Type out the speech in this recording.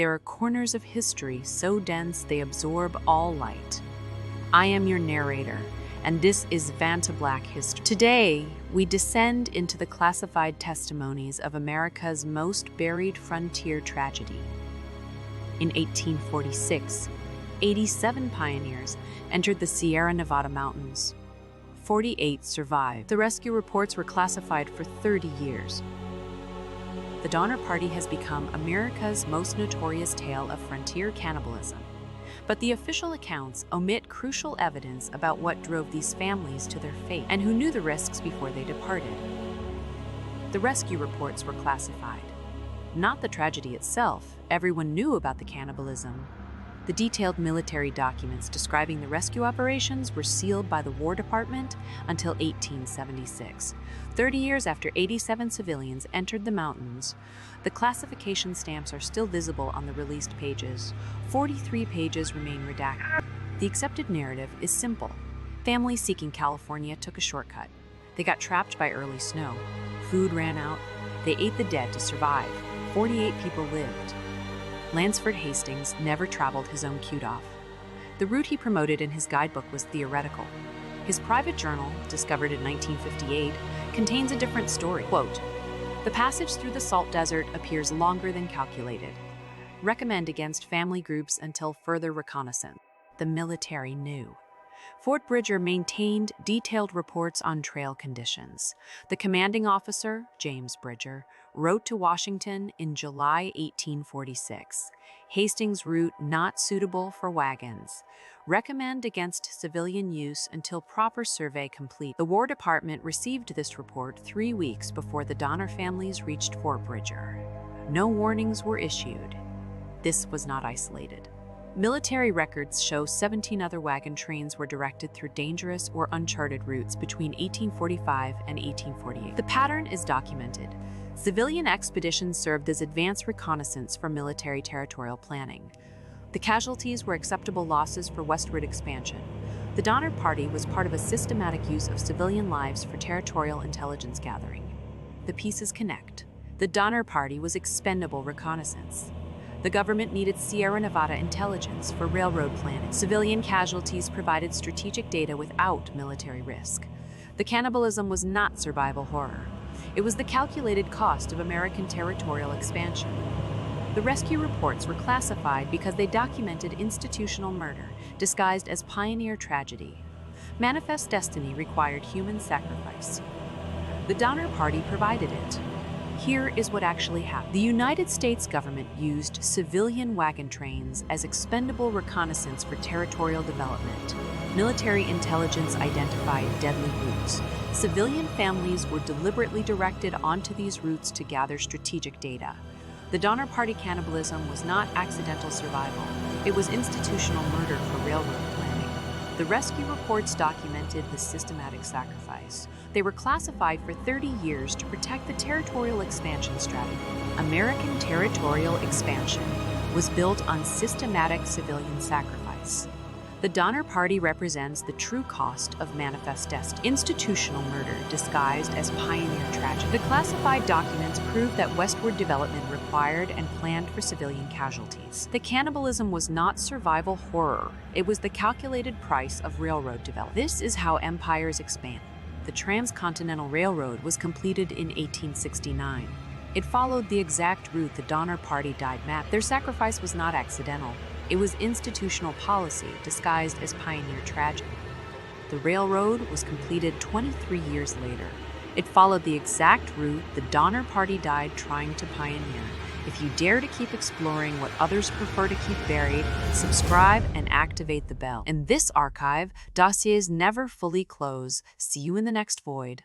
There are corners of history so dense they absorb all light. I am your narrator, and this is Vanta Black History. Today, we descend into the classified testimonies of America's most buried frontier tragedy. In 1846, 87 pioneers entered the Sierra Nevada mountains. 48 survived. The rescue reports were classified for 30 years. The Donner Party has become America's most notorious tale of frontier cannibalism. But the official accounts omit crucial evidence about what drove these families to their fate and who knew the risks before they departed. The rescue reports were classified. Not the tragedy itself. Everyone knew about the cannibalism. The detailed military documents describing the rescue operations were sealed by the War Department until 1876. 30 years after 87 civilians entered the mountains, the classification stamps are still visible on the released pages. 43 pages remain redacted. The accepted narrative is simple. Families seeking California took a shortcut. They got trapped by early snow. Food ran out. They ate the dead to survive. 48 people lived. Lansford Hastings never traveled his own Kudoff. The route he promoted in his guidebook was theoretical. His private journal, discovered in 1958, contains a different story. Quote, "The passage through the salt desert appears longer than calculated. Recommend against family groups until further reconnaissance." The military knew. Fort Bridger maintained detailed reports on trail conditions. The commanding officer, James Bridger, wrote to Washington in July 1846, "Hastings' route not suitable for wagons. Recommend against civilian use until proper survey complete." The War Department received this report 3 weeks before the Donner families reached Fort Bridger. No warnings were issued. This was not isolated. Military records show 17 other wagon trains were directed through dangerous or uncharted routes between 1845 and 1848. The pattern is documented. Civilian expeditions served as advance reconnaissance for military territorial planning. The casualties were acceptable losses for westward expansion. The Donner Party was part of a systematic use of civilian lives for territorial intelligence gathering. The pieces connect. The Donner Party was expendable reconnaissance. The government needed Sierra Nevada intelligence for railroad planning. Civilian casualties provided strategic data without military risk. The cannibalism was not survival horror. It was the calculated cost of American territorial expansion. The rescue reports were classified because they documented institutional murder disguised as pioneer tragedy. Manifest destiny required human sacrifice. The Donner Party provided it. Here is what actually happened. The United States government used civilian wagon trains as expendable reconnaissance for territorial development. Military intelligence identified deadly routes. Civilian families were deliberately directed onto these routes to gather strategic data. The Donner Party cannibalism was not accidental survival. It was institutional murder for railroad planning. The rescue reports documented the systematic sacrifice. They were classified for 30 years to protect the territorial expansion strategy. American territorial expansion was built on systematic civilian sacrifice. The Donner Party represents the true cost of manifest destiny. Institutional murder disguised as pioneer tragedy. The classified documents prove that westward development required and planned for civilian casualties. The cannibalism was not survival horror. It was the calculated price of railroad development. This is how empires expand. The Transcontinental Railroad was completed in 1869. It followed the exact route the Donner Party died mapped. Their sacrifice was not accidental. It was institutional policy disguised as pioneer tragedy. The railroad was completed 23 years later. It followed the exact route the Donner Party died trying to pioneer. If you dare to keep exploring what others prefer to keep buried, subscribe and activate the bell. In this archive, dossiers never fully close. See you in the next void.